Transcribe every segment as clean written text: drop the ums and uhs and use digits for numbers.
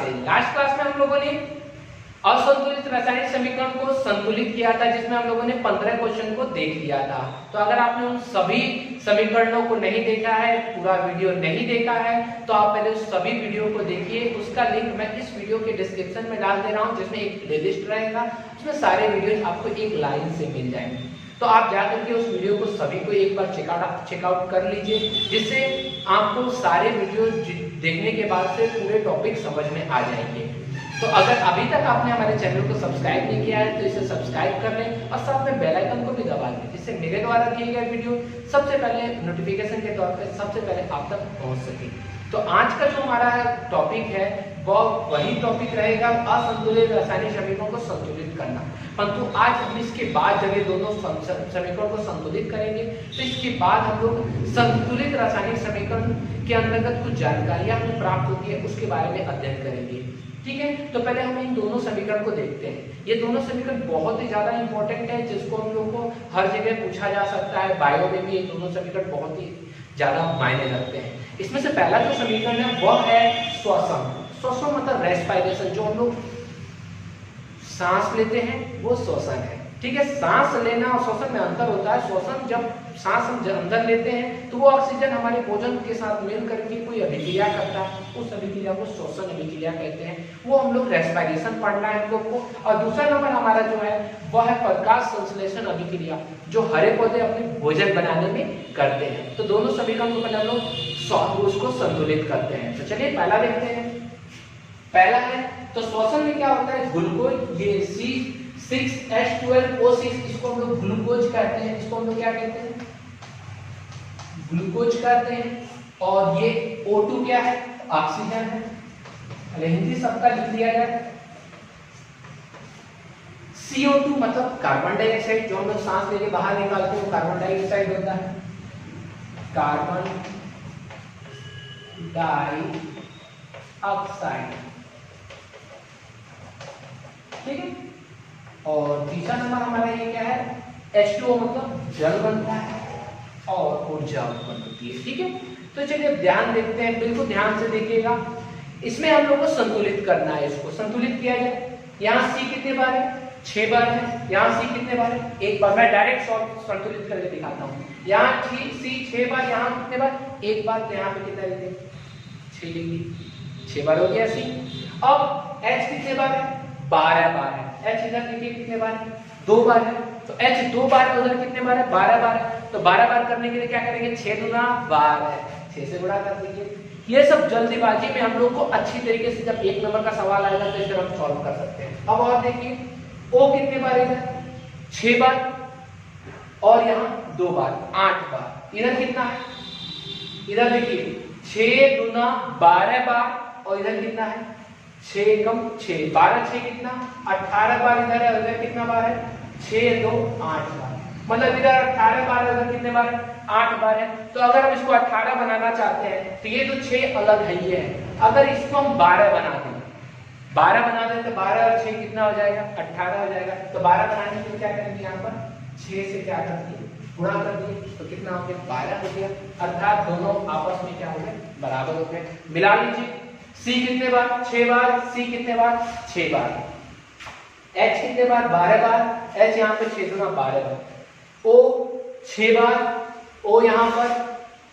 से। Last class में हम लोगों ने असंतुलित रासायनिक समीकरण को संतुलित किया था, जिसमें हम लोगों ने 15 क्वेश्चन को देख लिया था। तो अगर आपने उन सभी समीकरणों को नहीं देखा है, पूरा वीडियो नहीं देखा है, तो आप पहले उस सभी वीडियो को देखिए। उसका लिंक मैं इस वीडियो के डिस्क्रिप्शन में डाल दे रहा हूं, जिसमें एक प्लेलिस्ट रहेगा, उसमें सारे वीडियो आपको एक लाइन से मिल जाएंगे। तो आप जाकर के उस वीडियो को सभी को एक बार चेकआउट कर लीजिए, जिससे आपको सारे वीडियो देखने के बाद से पूरे टॉपिक समझ में आ जाएंगे। तो अगर अभी तक आपने हमारे चैनल को सब्सक्राइब नहीं किया है तो इसे सब्सक्राइब कर लें और साथ में बेल आइकन को भी दबा लें, जिससे मेरे द्वारा दिए गए वीडियो सबसे पहले नोटिफिकेशन के तौर पर सबसे पहले आप तक पहुंच सके। तो आज का जो हमारा टॉपिक है वह वही टॉपिक रहेगा, असंतुलित रासायनिक समीकरणों को संतुलित करना। परंतु आज हम इसके बाद जब ये दोनों समीकरणों को संतुलित करेंगे तो इसके बाद हम लोग संतुलित रासायनिक समीकरण के अंतर्गत कुछ जानकारियां हमें प्राप्त होती है उसके बारे में अध्ययन करेंगे। ठीक है, तो पहले हम इन दोनों समीकरण को देखते हैं। ये दोनों समीकरण बहुत ही ज्यादा इंपॉर्टेंट है, जिसको हम लोग को हर जगह पूछा जा सकता है। बायो में भी ये दोनों समीकरण बहुत ही ज्यादा मायने रखते हैं। इसमें से पहला जो समीकरण है वह है श्वसन। श्वसन मतलब रेस्पिरेशन, जो हम लोग सांस लेते हैं वो श्वसन है। ठीक है, सांस लेना और श्वसन में अंतर होता है। श्वसन जब सांस हम अंदर लेते हैं तो वो ऑक्सीजन हमारे भोजन के साथ मिल करके कोई अभिक्रिया करता है, उस अभिक्रिया को श्वसन अभिक्रिया कहते हैं। वो हम लोग रेस्पिरेशन पढ़ना है हम लोग को। और दूसरा नंबर हमारा जो है वह है प्रकाश संश्लेषण अभिक्रिया, जो हरे पौधे अपने भोजन बनाने में करते हैं। तो दोनों समीकरण को पहले हम लोग उसको संतुलित करते हैं। तो चलिए पहला देखते हैं। पहला है तो श्वसन में क्या होता है, ग्लूकोज, ये C6H12O6, इसको हम लोग ग्लूकोज कहते हैं। इसको हम लोग क्या कहते हैं, ग्लूकोज कहते हैं। और ये O2 क्या है, ऑक्सीजन है। अरे हिंदी सबका लिख दिया जाए। CO2 मतलब कार्बन डाइऑक्साइड, जो हम लोग सांस लेके बाहर निकालते हैं वो कार्बन डाइऑक्साइड होता है, कार्बन डाइऑक्साइड। ठीक है, और तीसरा नंबर हमारा ये क्या है, H2O मतलब जल बनता है और ऊर्जा उत्पन्न होती है। ठीक है, तो चलिए ध्यान देखते हैं, बिल्कुल ध्यान से देखिएगा। इसमें हम लोग को संतुलित करना है। इसको संतुलित किया जाए। यहाँ C कितने बार है, 6 बार है। यहाँ C कितने बार है, 1 बार। मैं डायरेक्ट संतुलित करके दिखाता हूँ। यहाँ C 6 बार, यहाँ कितने बार, 1 बार। तो यहाँ पे कितना लिखेंगे, 6 लिखेंगे, 6 बार हो गया C। अब H कितने बार है, 12 बार है। H इधर देखिए कितने बार है, 2 बार है। तो H 2 बार है, उधर कितने बार है, 12 बार है। तो 12 बार करने के लिए क्या करेंगे, 6 दूना 12 है, 6 से गुणा कर दीजिए। ये सब जल्दीबाजी में हम लोग को अच्छी तरीके से जब 1 नंबर का सवाल आएगा तो इसे हम सॉल्व कर सकते हैं। अब और देखिए O कितने बार है, 6 बार, और यहाँ 2 बार, 8 बार। इधर कितना है, इधर देखिए 6 दूना 12 बार, और इधर कितना है, 6 कम 6, 12 6 कितना, 18 बार इधर है, उधर कितना बार है, 6 2 8 बार। मतलब इधर 18 बार, उधर कितने बार है, 8 बार है। तो अगर हम इसको 18 बनाना चाहते हैं तो ये तो 6 अलग है ही है। अगर इसको हम 12 बना दें, 12 बना दें तो 12 और 6 कितना हो जाएगा, 18 हो जाएगा। तो 12 बनाने के लिए क्या करेंगे, यहाँ पर 6 से क्या कर दिए, गुणा कर दिए, तो कितना हो गया, 12 हो गया। अर्थात दोनों आपस में क्या हो गए, बराबर हो गए। मिला लीजिए। C कितने बार, 6 बार। C कितने बार, 6 बार। H कितने बार, 12 बार। H यहाँ पे 6 दूना 12 बार। O 6 बार, O यहाँ पर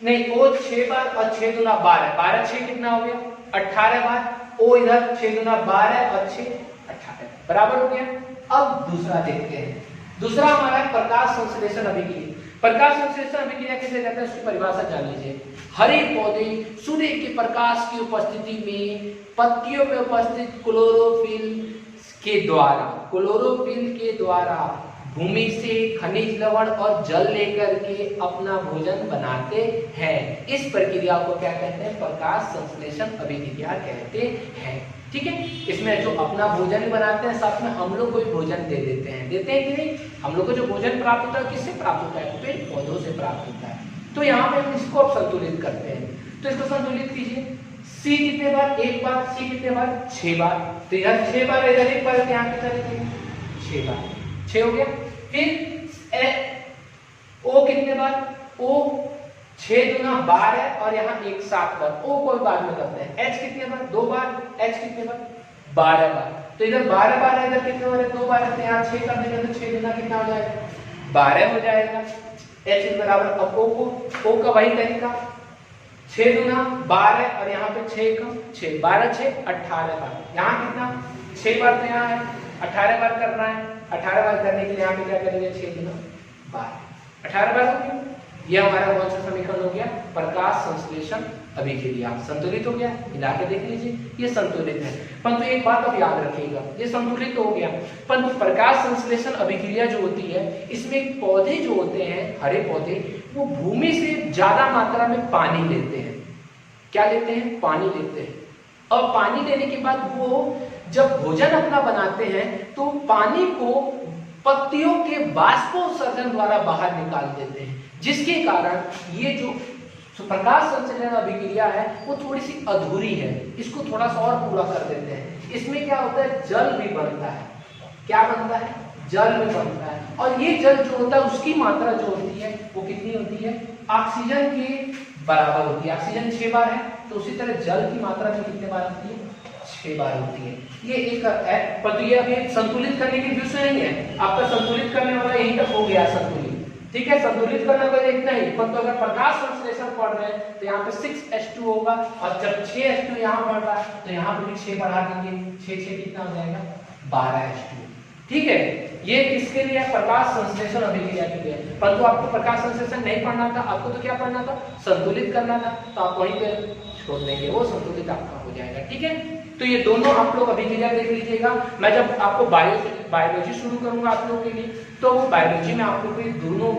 नहीं, O 6 बार और 6 दूना 12, 12 6 कितना हो गया, 18 बार। O इधर 6 दूना 12 और 6 18, बराबर हो गया। अब दूसरा देखते हैं। दूसरा हमारा है प्रकाश संश्लेषण अभिक्रिया। प्रकाश संश्लेषण अभिक्रिया कैसे कहते हैं, उसकी परिभाषा जान लीजिए। हरे पौधे सूर्य के प्रकाश की उपस्थिति में पत्तियों में उपस्थित क्लोरोफिल के द्वारा भूमि से खनिज लवण और जल लेकर के अपना भोजन बनाते हैं। इस प्रक्रिया को क्या कहते हैं, प्रकाश संश्लेषण अभिक्रिया कहते हैं। ठीक है, इसमें जो अपना भोजन बनाते हैं साथ में हम लोग को भी भोजन दे देते हैं। देते हैं कि नहीं, हम लोग को जो भोजन प्राप्त होता है किससे प्राप्त होता है, पेड़ पौधों से प्राप्त होता है। तो यहाँ पे हम इसको अब संतुलित करते हैं। तो इसको संतुलित कीजिए। C कितने बार, 1 बार। C कितने बार, 6 बार। तो इधर 6 बार, इधर 1 बार, यहाँ कितना लिखेंगे, 6 बार। 6 हो गया। फिर O कितने बार, O 6 दूना 12 और यहाँ एक 7 बार, ओ कोई बाद में करते हैं। h कितने बार? 2 बार। h कितने बार? 12 बार। तो इधर 12 बार है, इधर कितने बार है? 2 बार है। तो यहाँ 6 कर देंगे तो 6 दूना कितना हो जाएगा? 12 हो जाएगा। h बराबर, अब o का वही तरीका, 6 दूना 12 और यहाँ पे 6 का 6, 12 6 18 बार। यहाँ कितना? 6 बार तो यहाँ है, 18 बार करना है। 18 बार करने के लिए यहाँ पे क्या करेंगे? 6 दूना 12, 18 बार हो गया। ये हमारा कौन सा समीकरण हो गया? प्रकाश संश्लेषण अभिक्रिया। संतुलित हो गया, मिला के देख लीजिए, ये संतुलित है। परंतु एक बात अब याद रखिएगा, ये संतुलित हो गया, परंतु प्रकाश संश्लेषण अभिक्रिया जो होती है, इसमें पौधे जो होते हैं, हरे पौधे, वो भूमि से ज्यादा मात्रा में पानी लेते हैं। क्या लेते हैं? पानी लेते हैं। और पानी लेने के बाद वो जब भोजन अपना बनाते हैं तो पानी को पत्तियों के बाष्पोत्सर्जन द्वारा बाहर निकाल देते हैं, जिसके कारण ये जो प्रकाश संश्लेषण अभिक्रिया है वो थोड़ी सी अधूरी है। इसको थोड़ा सा और पूरा कर देते हैं। इसमें क्या होता है? जल भी बनता है। क्या बनता है? जल भी बनता है। और ये जल जो होता है उसकी मात्रा जो होती है वो कितनी होती है? ऑक्सीजन के बराबर होती है। ऑक्सीजन 6 बार है, तो उसी तरह जल की मात्रा भी कितने बार होती है? 6 बार होती है। ये एक है, पर तो ये अभी संतुलित करने की विषय नहीं है। आपका संतुलित करने वाला यही तक हो गया संतुलित, ठीक है। संतुलित करना तो इतना ही, परंतु अगर प्रकाश संश्लेषण पढ़ रहे हैं तो यहाँ पे 6H2 होगा, और जब 6H2 यहाँ बढ़ रहा है तो यहाँ पे भी 6 बढ़ा देंगे। 6 कितना हो जाएगा? 12H2, ठीक है। ये किसके लिए? प्रकाश संश्लेषण अभिक्रिया के लिए। परंतु आपको प्रकाश संश्लेषण नहीं पढ़ना था, आपको तो क्या पढ़ना था? संतुलित करना था, तो आप वहीं पे छोड़ देंगे, वो संतुलित आपका हो जाएगा, ठीक है। तो ये दोनों आप लोग अभिक्रिया देख लीजिएगा। मैं जब आपको बायोलॉजी शुरू करूंगा आप लोगों के लिए, तो बायोलॉजी में आप लोग को दोनों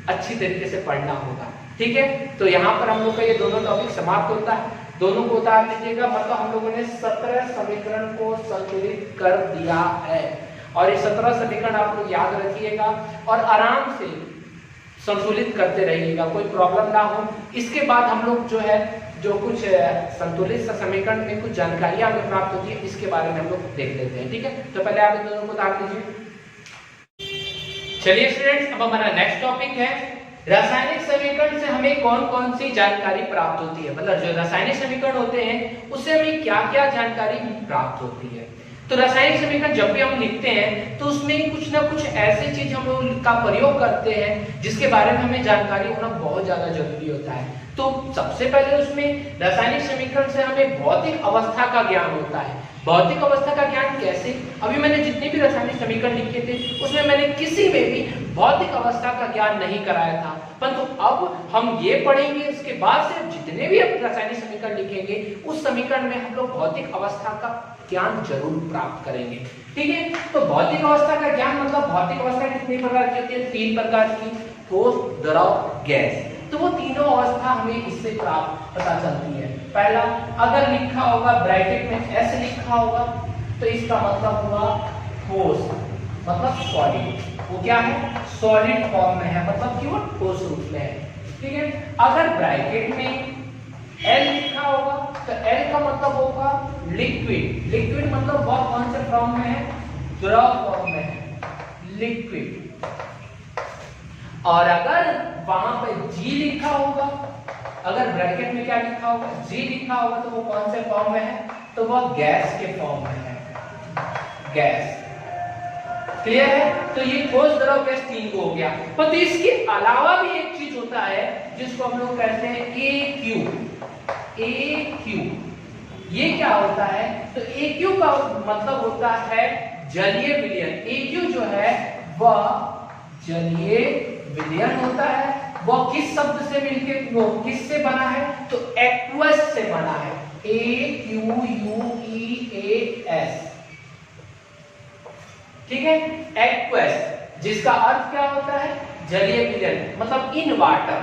अच्छी तरीके से पढ़ना होगा, ठीक है। तो यहाँ पर हम लोग का ये दोनों टॉपिक समाप्त होता है। दोनों को उतार लीजिएगा, मतलब हम लोगों ने 17 समीकरण को संतुलित कर दिया है। और ये 17 समीकरण आप लोग याद रखिएगा और आराम से संतुलित करते रहिएगा, कोई प्रॉब्लम ना हो। इसके बाद हम लोग जो है, जो कुछ संतुलित समीकरण में कुछ जानकारियां हमें प्राप्त होती है, इसके बारे में हम लोग देख लेते हैं, ठीक है। तो पहले आप इन दोनों को उतार लीजिए। चलिए स्टूडेंट्स, अब हमारा नेक्स्ट टॉपिक है रासायनिक समीकरण से हमें कौन कौन सी जानकारी प्राप्त होती है। मतलब जो रासायनिक समीकरण होते हैं उससे हमें क्या क्या जानकारी प्राप्त होती है। तो रासायनिक समीकरण जब भी हम लिखते हैं तो उसमें कुछ ना कुछ ऐसी चीज हम लोग का प्रयोग करते हैं जिसके बारे में हमें जानकारी होना बहुत ज्यादा जरूरी होता है। तो सबसे पहले उसमें रासायनिक समीकरण से हमें भौतिक अवस्था का ज्ञान होता है। भौतिक अवस्था का ज्ञान कैसे? अभी मैंने जितने भी रासायनिक समीकरण लिखे थे उसमें मैंने किसी में भी भौतिक अवस्था का ज्ञान नहीं कराया था, परंतु अब हम ये पढ़ेंगे, उसके बाद से जितने भी अब रासायनिक समीकरण लिखेंगे उस समीकरण में हम लोग भौतिक अवस्था का ज्ञान जरूर प्राप्त करेंगे, ठीक है। तो भौतिक अवस्था का ज्ञान मतलब भौतिक अवस्था कितने प्रकार की होती है? 3 प्रकार की, ठोस, द्रव, गैस। तो वो तीनों अवस्था हमें इससे प्राप्त पता चलती है। पहला, अगर लिखा होगा ब्रैकेट में S लिखा होगा तो इसका मतलब हुआ ठोस, मतलब सॉलिड। वो क्या है? सॉलिड फॉर्म में है, मतलब कि वो ठोस रूप में है, ठीक है। अगर ब्रैकेट में L लिखा होगा तो L का मतलब होगा लिक्विड। लिक्विड मतलब वह कौन से फॉर्म में है? द्रव फॉर्म में है, लिक्विड। और अगर वहां पे G लिखा होगा, अगर ब्रैकेट में क्या लिखा होगा? G लिखा होगा, तो वो कौन से फॉर्म में है? तो वह गैस के फॉर्म में है, गैस। क्लियर है? तो ये ठोस, द्रव, गैस 3 को हो गया। पर इसके अलावा भी एक चीज होता है जिसको हम लोग कहते हैं AQ। AQ ये क्या होता है? तो AQ का मतलब होता है जलीय विलयन। AQ जो है वह जलीय विलयन होता है। वह किस शब्द से मिलके, वो किससे बना है? तो एक्वस से बना है, AQUEAS, ठीक है। एक्वस जिसका अर्थ क्या होता है? जलीय विलयन, मतलब इन वाटर।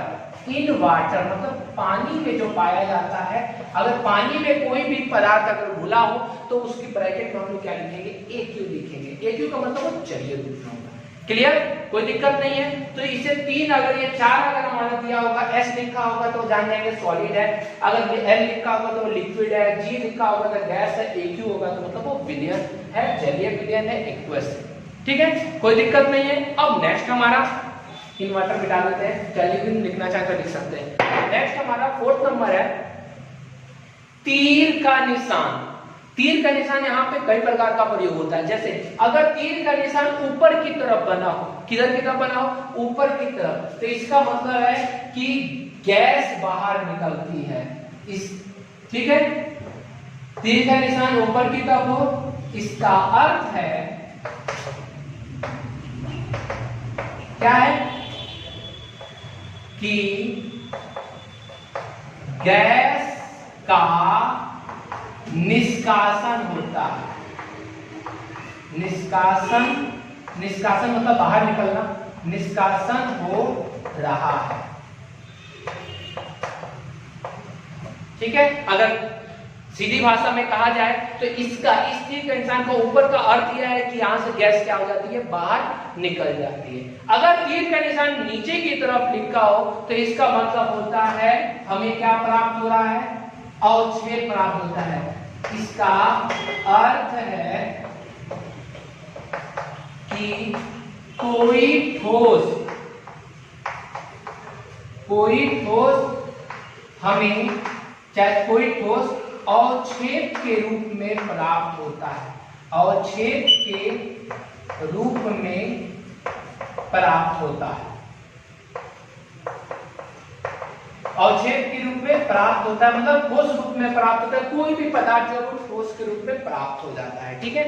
इन वाटर मतलब पानी में जो पाया जाता है। अगर पानी में कोई भी पदार्थ अगर घुला हो तो उसकी ब्रैकेट में हम लोग क्या लिखेंगे? AQ लिखेंगे। AQ का मतलब जलीय विलयन होगा। क्लियर? कोई दिक्कत नहीं है। तो इसे 3, अगर ये 4 अगर हमारा दिया होगा, S लिखा होगा तो जान जाएंगे सॉलिड है, अगर L लिखा होगा तो लिक्विड है, G लिखा होगा तो गैस है, AQ होगा तो मतलब वो विलयन है, जलीय विलयन है, एक्वस है, ठीक है। कोई दिक्कत नहीं है। अब नेक्स्ट हमारा इन्वर्टर मिटा देते हैं, टेलीविजन लिखना चाहे तो लिख सकते हैं। नेक्स्ट हमारा 4th नंबर है तीर का निशान। तीर का निशान यहाँ पे कई प्रकार का प्रयोग होता है। जैसे अगर तीर का निशान ऊपर की तरफ बना हो, किधर की तरफ बना हो, ऊपर की तरफ, तो इसका मतलब है कि गैस बाहर निकलती है। इस ठीक है, तीर का निशान ऊपर की तरफ हो, इसका अर्थ है क्या है कि गैस का निष्कासन होता है। निष्कासन, निष्कासन मतलब बाहर निकलना, निष्कासन हो रहा है। ठीक है, अगर सीधी भाषा में कहा जाए तो इसका, इस तीर के निशान का ऊपर का अर्थ यह है कि यहां से गैस क्या हो जाती है, बाहर निकल जाती है। अगर तीर का निशान नीचे की तरफ लिखा हो तो इसका मतलब होता है हमें क्या प्राप्त हो रहा है, अवक्षेप प्राप्त होता है। इसका अर्थ है कि कोई ठोस हमें, चाहे कोई ठोस अवक्षेप के रूप में प्राप्त होता है, अवक्षेप के रूप में प्राप्त होता है, अवक्षेप के रूप में प्राप्त होता है, मतलब ठोस रूप में प्राप्त होता है। कोई भी पदार्थ जो है ठोस के रूप में प्राप्त हो जाता है। ठीक है,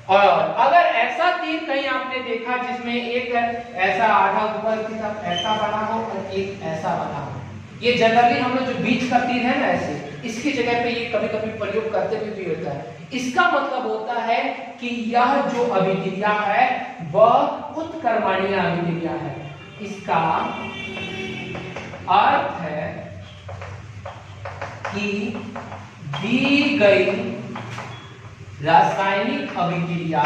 और अगर ऐसा तीर कहीं आपने देखा जिसमें एक ऐसा आधा ऊपर की तरफ ऐसा बना हो और एक ऐसा बना हो, ये जनरली हम लोग जो बीच का तीर है ना, ऐसे इसकी जगह पे ये कभी कभी प्रयोग करते भी होता है। इसका मतलब होता है कि यह जो अभिक्रिया है वह उत्कर्मणीय अभिक्रिया है। इसका अर्थ है कि दी गई रासायनिक अभिक्रिया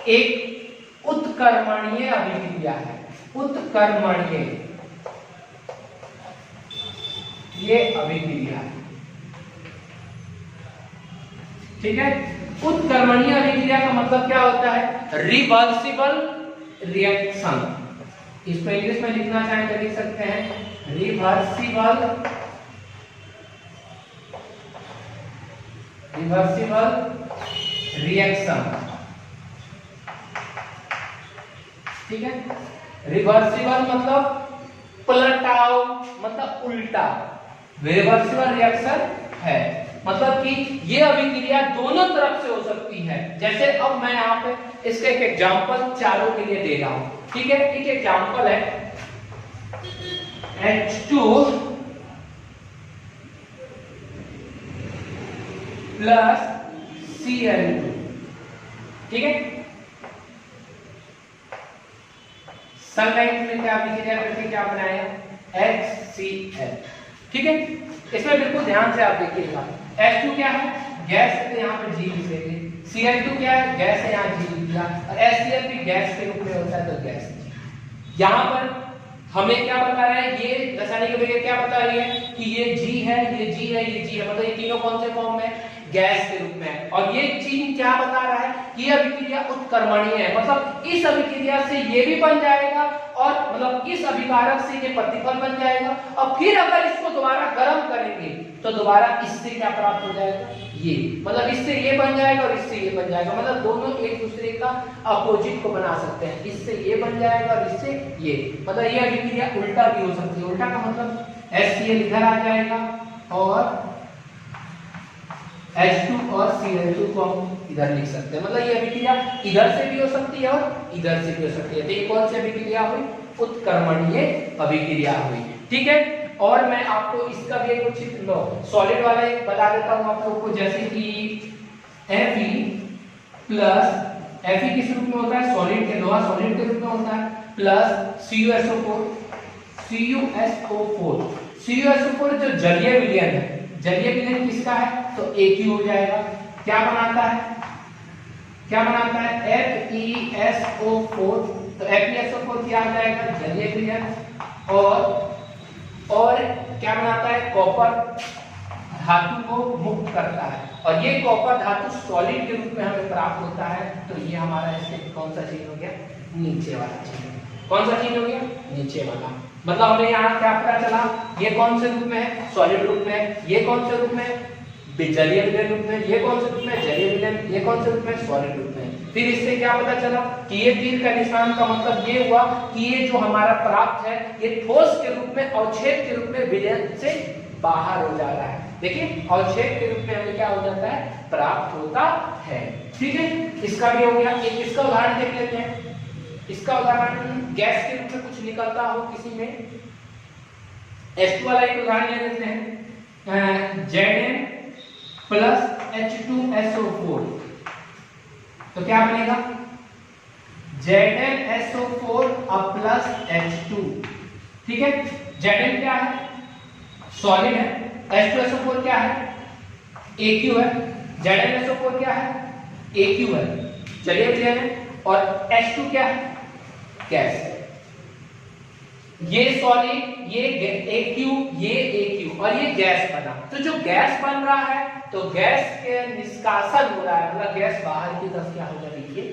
एक उत्कर्मणीय अभिक्रिया है। उत्कर्मणीय ये अभिक्रिया है। ठीक है, उत्कर्मणीय अभिक्रिया का मतलब क्या होता है, रिवर्सिबल रिएक्शन। इसको इंग्लिश में लिखना चाहें तो लिख सकते हैं रिवर्सिबल रिएक्शन। ठीक है, रिवर्सिबल मतलब पलटाव, मतलब उल्टा, रिवर्सिबल रिएक्शन है। मतलब कि ये अभिक्रिया दोनों तरफ से हो सकती है। जैसे अब मैं यहाँ पे इसका एक एग्जांपल चारों के लिए दे रहा हूं। ठीक है, एक एग्जांपल है H2 प्लस Cl2। ठीक है, सनलाइट में क्या अभिक्रिया करके क्या बनाया, HCl। ठीक है, इसमें बिल्कुल ध्यान से आप देखिएगा। H2 क्या है, गैस है तो यहाँ पर G लिखेंगे। Cl2 क्या है, गैस है, यहाँ G लिख दिया। और HCl भी गैस के रूप में होता है तो गैस। यहाँ पर हमें क्या बता रहा है, ये रासायनिक अभिक्रिया क्या बता रही है कि ये G है, ये G है, ये G है, मतलब ये तीनों कौन से फॉर्म में, गैस के रूप में। और ये चीज क्या बता रहा है कि यह अभिक्रिया उत्कर्मणीय है, मतलब इस अभिक्रिया से ये भी बन जाएगा और मतलब इस अभिकारक से ये प्रतिफल बन जाएगा। और फिर अगर इसको दोबारा गर्म करेंगे तो दोबारा इससे क्या प्राप्त हो जाएगा, ये, मतलब इससे ये बन जाएगा और इससे ये बन जाएगा, मतलब दोनों एक दूसरे का अपोजिट को बना सकते हैं। इससे ये बन जाएगा और इससे ये, मतलब ये अभिक्रिया उल्टा भी हो सकती है। उल्टा का मतलब HCl इधर आ जाएगा और H2 और Cl2 को हम इधर लिख सकते हैं, मतलब ये अभिक्रिया इधर से भी हो सकती है और इधर से भी हो सकती है। तो ये कौन सी अभिक्रिया हुई, उत्कर्मणीय अभिक्रिया हुई। ठीक है, और मैं आपको इसका भी एक चित्र सॉलिड वाला एक बता देता हूं आप लोगों को। जैसे कि Fe प्लस, Fe किस रूप में होता है, सॉलिड के, लोहा सॉलिड के रूप में होता है, प्लस CuSO4 जो जलीय विलयन है, जलीय विलयन किसका है, तो एक ही हो जाएगा। क्या बनाता है, क्या बनाता है, FeSO4। तो FeSO4 क्या आ जाएगा, जलीय विलयन। और क्या बनाता है, कॉपर धातु को मुक्त करता है और ये कॉपर धातु सॉलिड के रूप में हमें प्राप्त होता है। तो ये हमारा इससे कौन सा चीज हो गया, नीचे वाला चीज। कौन सा चीज हो गया, नीचे वाला। मतलब हमें यहाँ क्या पता चला, ये कौन से रूप में है, सॉलिड रूप में, ये कौन से रूप में, जलीय विलयन रूप में, ये कौन से रूप में, जलीय विलयन, ये कौन से रूप में, सॉलिड रूप में। फिर इससे क्या पता चला कि ये तीर का निशान का मतलब ये हुआ कि ये जो हमारा प्राप्त है ये ठोस के रूप में अवक्षेप के रूप में विलयन से बाहर हो जा रहा है। देखिए अवक्षेप के रूप में हमें क्या हो जाता है, प्राप्त होता है। ठीक है, इसका भी हो गया। एक इसका उदाहरण देख लेते हैं। इसका उदाहरण गैस के रूप में कुछ निकलता हो किसी में, H2 वाला एक उदाहरण ले लेते हैं, Zn प्लस H2SO4। तो क्या बनेगा, ZnSO4 प्लस H2। ठीक है, Zn क्या है, सॉलिड है, H2SO4 क्या है, AQ है, ZnSO4 क्या है, AQ है, चलिए विलयन है, और H2 क्या है, गैस है। ये सॉलिड, ये AQ, ये AQ और ये गैस बना। तो जो गैस बन रहा है तो गैस के निष्कासन हो रहा है, मतलब गैस बाहर की तरफ क्या हो जा रही है,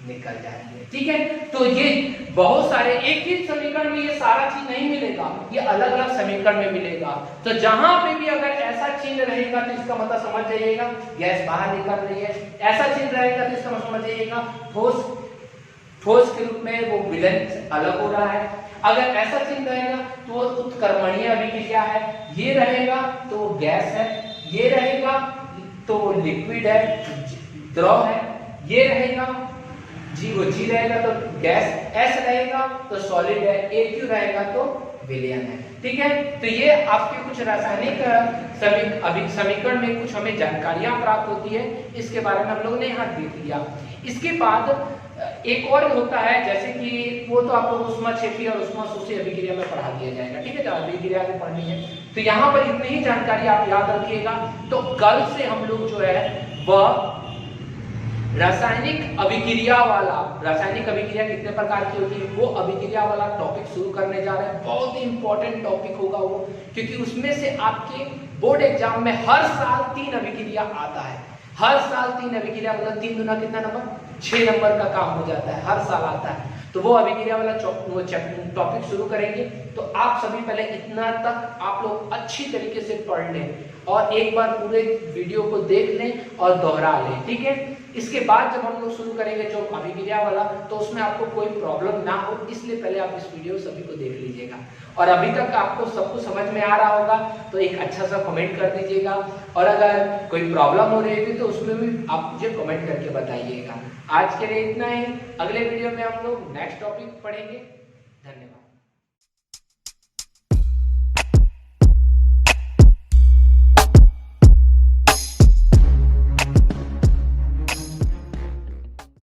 निकल जा रही है। ठीक है, तो ये बहुत सारे, एक ही समीकरण में ये सारा चीज नहीं मिलेगा, ये अलग अलग समीकरण में मिलेगा। तो जहां पे भी अगर ऐसा चिन्ह रहेगा तो इसका मतलब समझ जाइएगा गैस बाहर निकल रही है। ऐसा चिन्ह रहेगा तो इसका मतलब समझ जाइएगा ठोस के रूप में वो विलयन से अलग हो रहा है। अगर ऐसा चिन्ह रहेगा तो उत्क्रमणीय अभिक्रिया है, ये रहेगा तो गैस है, ये रहेगा तो लिक्विड है, द्रव है, ये रहेगा जी रहेगा तो गैस, S रहेगा तो सॉलिड है, AQ रहेगा तो विलयन है। ठीक है, तो ये आपके कुछ रासायनिक समीकरण में कुछ हमें जानकारियां प्राप्त होती है, इसके बारे में हम लोगों ने यहाँ देख लिया। इसके बाद एक और होता है, जैसे कि वो तो आप लोग ऊष्माक्षेपी और ऊष्माशोषी अभिक्रिया में पढ़ा दिया जाएगा। ठीक है, जब अभिक्रिया में पढ़नी है तो यहाँ पर इतनी ही जानकारी आप याद रखिएगा। तो कल से हम लोग जो है वह रासायनिक अभिक्रिया वाला, रासायनिक अभिक्रिया कितने प्रकार की होती है वो अभिक्रिया वाला टॉपिक शुरू करने जा रहे हैं। बहुत ही इंपॉर्टेंट टॉपिक होगा वो, क्योंकि उसमें से आपके बोर्ड एग्जाम में हर साल 3 अभिक्रिया आता है। हर साल 3 अभिक्रिया, मतलब 3 दूना कितना नंबर, 6 नंबर का काम हो जाता है, हर साल आता है। तो वो अभिक्रिया वाला टॉपिक शुरू करेंगे। तो आप सभी पहले इतना तक आप लोग अच्छी तरीके से पढ़ लें और एक बार पूरे वीडियो को देख लें और दोहरा लें। ठीक है, इसके बाद जब हम लोग शुरू करेंगे जो अभिक्रिया वाला, तो उसमें आपको कोई प्रॉब्लम ना हो, इसलिए पहले आप इस वीडियो सभी को देख लीजिएगा। और अभी तक आपको सब कुछ समझ में आ रहा होगा तो एक अच्छा सा कमेंट कर दीजिएगा, और अगर कोई प्रॉब्लम हो रही है तो उसमें भी आप मुझे कमेंट करके बताइएगा। आज के लिए इतना ही, अगले वीडियो में हम लोग नेक्स्ट टॉपिक पढ़ेंगे। धन्यवाद।